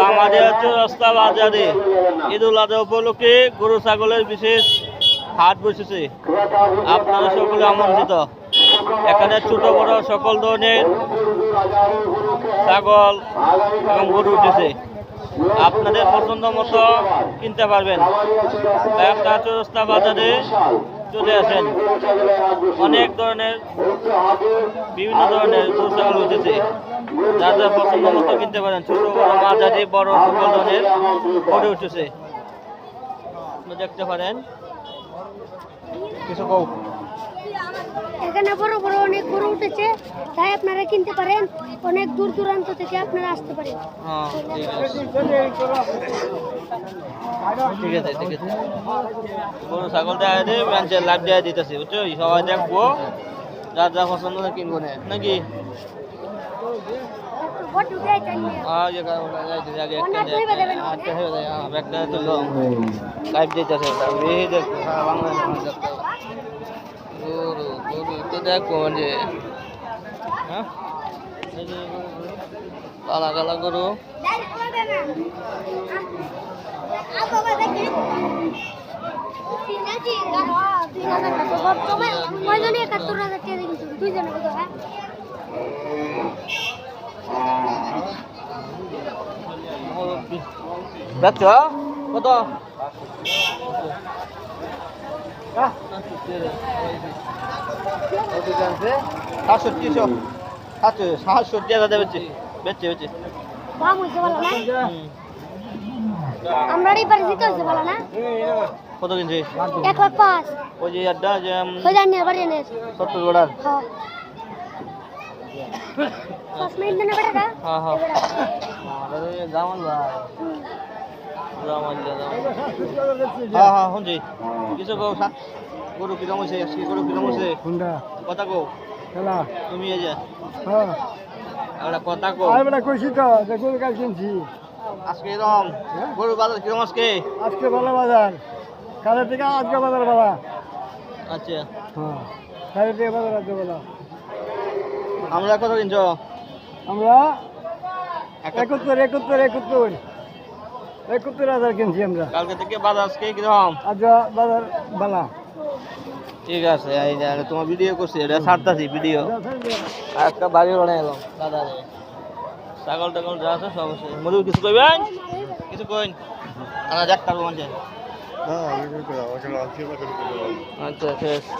আমাদের চৌরাস্তা বাজারে ঈদুল আজহা উপলক্ষে গরু ছাগলের বিশেষ হাট বসেছে। আপনারা সকলে আমন্ত্রিত। এখানে ছোট বড় সকল ধরনের ছাগল এবং গরু উঠেছে। আপনাদের পছন্দ মতো কিনতে পারবেন। তাই আপনারা চৌরাস্তা বাজারে চলে আসেন। অনেক ধরনের বিভিন্ন ধরনের গরু ছাগল উঠেছে, যার যার পছন্দ মতো কিনতে পারেন। ছোট বড় মাঝারি বড় সকল ধরনের গরু উঠেছে, দেখতে পারেন। কিছু কও। এখানে বড় বড় অনেক গরু উঠেছে, তাই আপনারা কিনতে পারেন। অনেক দূর দূরান্ত থেকে আপনারা আসতে পারেন। ঠিক আছে ঠিক আছে। গরু ছাগল দেখা দিয়ে মানুষের লাভ দেওয়া দিতেছে, বুঝছো? সবাই দেখবো, যার যা পছন্দ কিনবো না নাকি। কালা কালা গরু বেচছ কত? 770 বেচে বেচে বেচে আমরা এবারে জিতে হচ্ছে বলা না। কত কিনছি? 1,05,000। ওই যে আড্ডা যে হয়ে যায়নি এবারে এনে 70 ডলার। হ্যাঁ 5 মিনিট দেনে বেটা। হ্যাঁ হ্যাঁ আরে জামান ভাই জামান জামান। হ্যাঁ হ্যাঁ শুনছি। কিছু কও। গরু কিরম হয়েছে? আজকে গরু কিরম হয়েছে? কথা কও। তুমি এই যে একটা কথা কও। কইছি তো গরু কাল কিনছি। আজকে এরকম গরুর বাজার কিরম আজকে? আজকে ভালো বাজার, কালের থেকে আজকে বাজার ভালো। আচ্ছা হ্যাঁ কালের থেকে বাজার আজকে ভালো। আমরা কত কিনছো? আমরা 71,000 কিনছি আমরা। কালকে থেকে বাজার আজকে কিরকম? আজ বাজার ভালো। ঠিক আছে, এই যে তোমার ভিডিও করছি, এটা ছাড়তাছি ভিডিও। আর একটা বাড়ি বানাই এলাম দাদা। ছাগল টাগল যা আছে সব আছে। মধু কিছু কইবেন? কিছু কইন। আমরা দেখতে পারবো। আচ্ছা ঠিক আছে।